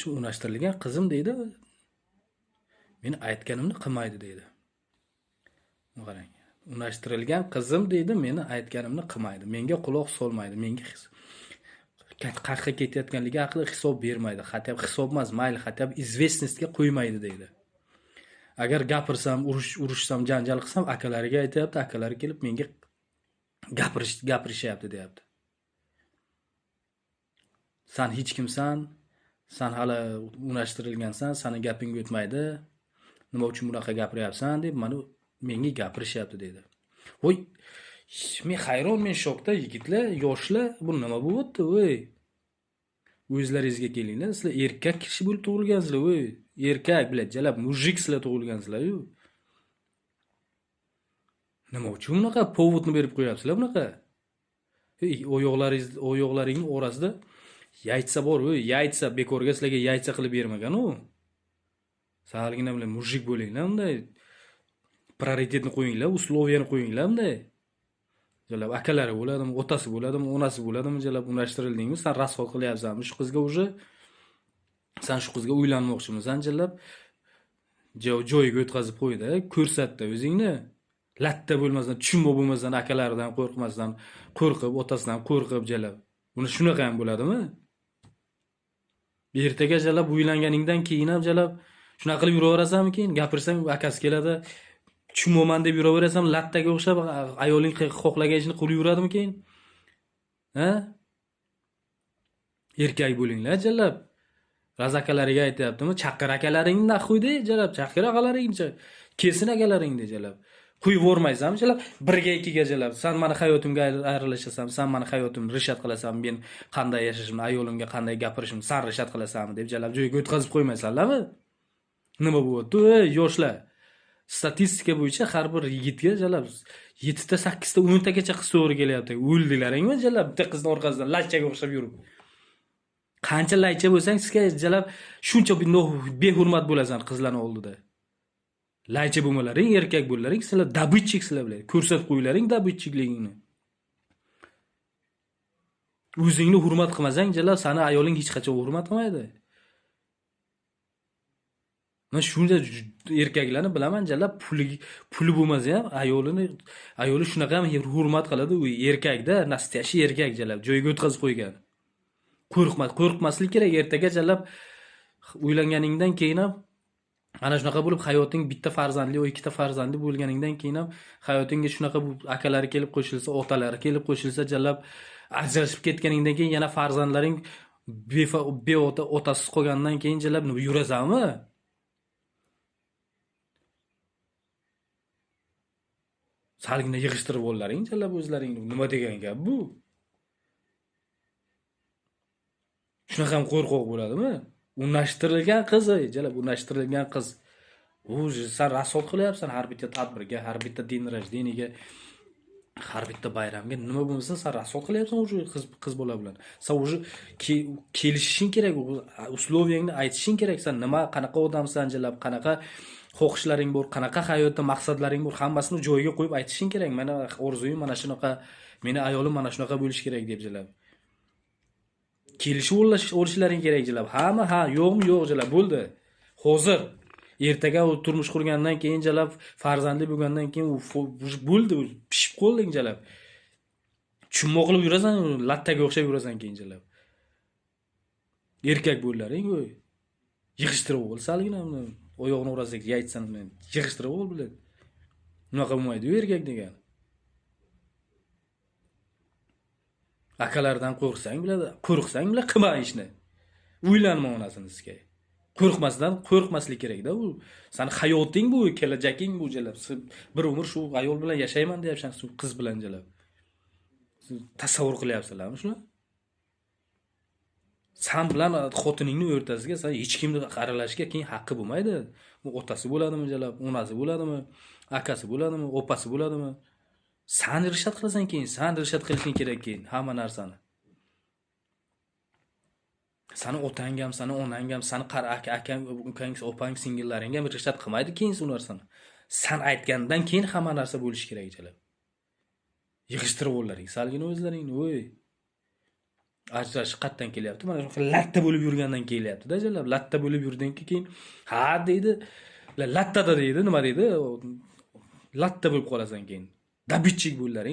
Shu unashtirilgan qizim deydi, meni aytganimni qilmaydi deydi. Qarang. Unashtirilgan qizim deydi, meni aytganimni qilmaydi. Menga quloq solmaydi. Menga qayerga ketayotganligi haqida hisob bermaydi. Hatto hisob emas, mayli, hatto izvestnostga qo'ymaydi deydi. Agar gapirsam, urushsam, janjal qilsam, akalariga aytayapti, akalari kelib menga gapirishyapti deyapti. Sen hech kimsan, sen hali unashtirilgansan, seni gaping o'tmaydi. Nima uchun bunaqa gapiryapsan deb menga gapirishyapti dedi. Voy, men hayron, men shokda, yigitlar, yoshlar, bu nima bo'lyapti, voy? O'zlaringizga kelinglar, sizlar erkak kishi bo'lib tug'ilgansizlar, voy. Erkak bilan jalab mujik sizlar tug'ilgansizlar-yu. Nima uchun bunaqa povodni berib qo'yapsizlar bunaqa? Oyoqlaringning orasida yaytsa bor, voy, yaytsa bekorga sizlarga yaytsa qilib bermagan u. Salgina bilan mujik bo'linglar, unday prioritetni qo'yinglar, usloviyani qo'yinglar bunday. Jalab akalari bo'ladimi, otasi bo'ladimi, onasi bo'ladimi, jalab unashtirildingmi, sen rasxod qilyapsanmi shu qizga уже? Sen shu qizga uylanmoqchimisan, jalab joyiga o'tkazib qo'ydi, ko'rsatdi o'zingni. Latta bo'lmasdan, tushunmoq bo'lmasdan, akalaridan qo'rqmasdan, qo'rqib, otasidan qo'rqib jalab. Buni shunaqa ham bo'ladimi? Ertaga jalab uylanganingdan keyin ham jalab shunaqa qilib yuraverasanmi keyin? Gapirsang akasi keladi, tushunmoqman deb yuraverasan, lattaga o'xshab ayoling xohlagan ishni qilib yuradimi keyin? Ha? Erkak bo'linglar jalab. Raz akalariga aytayaptimi? Chaqir akalaringni naxuyda jalab, chaqir akalaringni. Kelsin akalaringni jalab. Qo'yib o'rmaysanmi jalab? 1ga 2ga jalab. Sen meni hayotimga aralashasan, sen meni hayotimni rishat qilasan, men qanday yashashimni, ayolimga qanday gapirishimni sen rishat qilasanmi deb jalab joyiga o'tkazib qo'ymaysanlarmi? Nima bo'lyapti? Ey yoshlar, statistika bo'yicha har bir yigitga jalab 7 ta, 8 ta, 10 tagacha qiz to'g'ri kelyapti. O'ldilaringmi jalab bitta qizni orqasidan lachchaga o'xshab yurib. Qancha laycha bo'lsang, sizga jalab shuncha behurmat bo'lasan qizlarning oldida. Laycha bo'lmalaring, erkak bo'laring, sizlar dabitchik sizlar bilan. Ko'rsatib qo'ylaring dabitchikligingni. O'zingni hurmat qilmasang, jalab seni ayoling hech qachon hurmat qilmaydi. Men shunda erkaklarni bilaman, jalab puli bo'lmasa ham ayoli shunaqa ham hurmat qiladi. U erkakda, nastashi erkak jalab joyiga o'tkazib qo'ygan. Qo'rqmaslik kerak. Ertaga jalab uylanganingdan keyin ham ana shunaqa bo'lib hayoting bitta farzandli, o ikkita farzandli bo'lganingdan keyin ham hayotingga shunaqa akalari kelib qo'shilsa, otalari kelib qo'shilsa, jalab ajrashib ketganingdan keyin yana farzandlaring otasiz qolgandan keyin jalab yurasanmi? Salgina yig'ishtirib ollaring jalab o'zlaringni. Nima degan gap bu? Shunaqa ham qo'rqoq bo'ladimi? Unashtirilgan qiz, jalab unashtirilgan qiz. Sen rasol qilyapsan har bitta tadbirga, har bitta din rajdeniga, har bitta bayramga, nima bo'lmasa sen rasol qilyapsan o'sha qiz bola bilan. Sen o'sha kelishishing kerak, usloviyangni aytishing kerak. Sen nima, qanaqa odamsan jalab, qanaqa xohishlaring bor, qanaqa hayotda maqsadlaring bor, hammasini joyiga qo'yib aytishing kerak. Mana orzuyim mana shunaqa, meni ayolim mana shunaqa bo'lish kerak deb jalab. Kelishib olishlaring kerak jalab. Hamma ha, yo'qmi yo'q jalab, bo'ldi. Hozir ertaga u turmush qurgandan keyin jalab, farzandli bo'lgandan keyin u bo'ldi, pishib qolding jalab. Tushunmoq qilib yurasan, lattaga o'xshab yurasan keyin jalab. Erkak bo'llaring, voy. Yig'ishtirib ol, salgina oyoqni orasiga yaytsan, yig'ishtirib ol bilan. Unaqa bo'lmaydi-ku erkak degan. Akalardan qo'rqsang biladi, qilma ishni. Uylanma onasini sizga. Qo'rqmaslik kerak-da u. Seni hayoting bu, kelajaking bu jalab. Bir umr shu ayol bilan yashayman deyapsan, shu qiz bilan jalab. Tasavvur qilyapsizlarmi shuni? Sen bilan xotiningning o'rtasiga sen hech kimni aralashishga keyin haqqi bo'lmaydi. Bu otasi bo'ladimi jalab, onasi bo'ladimi, akasi bo'ladimi, opasi bo'ladimi? Sen rishat qilasan keyin, sen rishat qilishing kerak keyin hamma narsani. Seni otang ham, seni onang ham, seni akang, ukang, opang, singillaring ham rishat qilmaydi keyin shu narsani. Sen aytgandan keyin hamma narsa bo'lishi kerak jalab. Yig'ishtirib ollaring, salgina o'zlaringni, voy. ajrashish qayerdan kelyapti? Mana shunaqa latta bo'lib yurgandan kelyapti-da, jalab. Latta bo'lib yurdingki, keyin ha deydi, lattada deydi, nima deydi? Latta bo'lib qolasan keyin. Dabitchik bo'llaring.